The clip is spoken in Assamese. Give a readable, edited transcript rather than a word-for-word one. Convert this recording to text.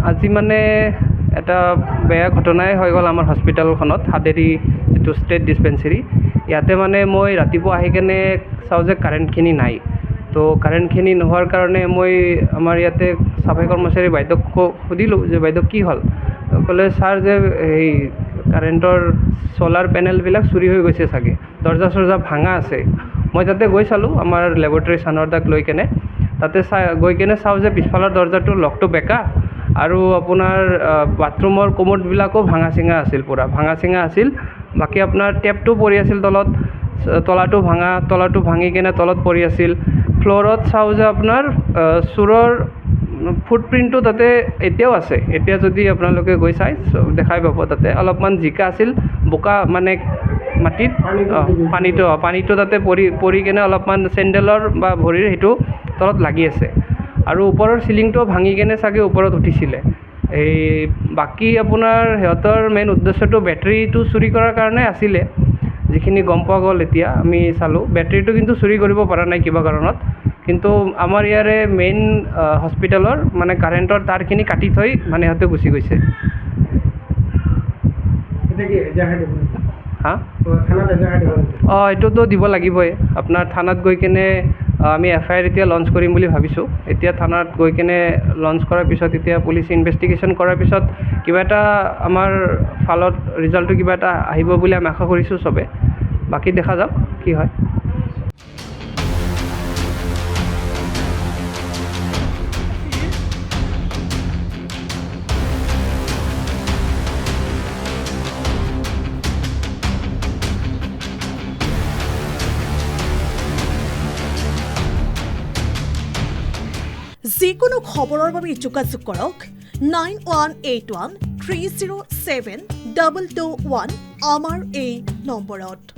আজি মানে এটা বেয়া ঘটনাই হৈ গ'ল আমাৰ হস্পিটেলখনত, হাদেৰী যিটো ষ্টেট ডিছপেঞ্চেৰী। ইয়াতে মানে মই ৰাতিপুৱা আহি কেনে চাওঁ যে কাৰেণ্টখিনি নাই। তো কাৰেণ্টখিনি নোহোৱাৰ কাৰণে মই আমাৰ ইয়াতে চাফাই কৰ্মচাৰী বাইদেউক সুধিলোঁ যে বাইদেউ কি হ'ল? ক'লে ছাৰ যে এই কাৰেণ্টৰ ছ'লাৰ পেনেলবিলাক চুৰি হৈ গৈছে চাগে, দৰ্জা চৰ্জা ভাঙা আছে। মই তাতে গৈ চালোঁ আমাৰ লেবৰেটৰী চানৰদাক লৈ কেনে, তাতে গৈ কেনে চাওঁ যে পিছফালৰ দৰ্জাটোৰ লকটো বেকা আৰু আপোনাৰ বাথৰুমৰ কমোডবিলাকো ভাঙা চিঙা আছিল, পূৰা ভাঙা চিঙা আছিল। বাকী আপোনাৰ টেপটো পৰি আছিল তলত, তলাটো ভাঙি কেনে তলত পৰি আছিল। ফ্ল'ৰত চাওঁ যে আপোনাৰ চোৰৰ ফুটপ্ৰিণ্টটো তাতে এতিয়াও আছে। এতিয়া যদি আপোনালোকে গৈ চাই দেখাই পাব, তাতে অলপমান জিকা আছিল, বোকা মানে মাটিত পানীটো তাতে পৰি কেনে অলপমান চেণ্ডেলৰ বা ভৰিৰ সেইটো তলত লাগি আছে। আৰু ওপৰৰ চিলিংটো ভাঙি কেনে চাগে ওপৰত উঠিছিলে। এই বাকী আপোনাৰ সিহঁতৰ মেইন উদ্দেশ্যটো বেটাৰীটো চুৰি কৰাৰ কাৰণে আছিলে, যিখিনি গম পোৱা গ'ল। এতিয়া আমি চালোঁ বেটাৰীটো কিন্তু চুৰি কৰিব পৰা নাই কিবা কাৰণত, কিন্তু আমাৰ ইয়াৰে মেইন হস্পিটেলৰ মানে কাৰেণ্টৰ তাৰখিনি কাটি থৈ মানে সিহঁতে গুচি গৈছে। এইটোতো দিব লাগিবই। আপোনাৰ থানাত গৈ কেনে আমি FIR এতিয়া লঞ্চ কৰিম বুলি ভাবিছোঁ। এতিয়া থানাত গৈ কেনে লঞ্চ কৰাৰ পিছত এতিয়া পুলিচ ইনভেষ্টিগেশ্যন কৰাৰ পিছত কিবা এটা আমাৰ ফালত ৰিজাল্টটো কিবা এটা আহিব বুলি আমি আশা কৰিছোঁ চবে। বাকী দেখা যাওক কি হয়। যিকোনো খবৰৰ বাবে যোগাযোগ কৰক 9181 307 221 আমাৰ এই নম্বৰত।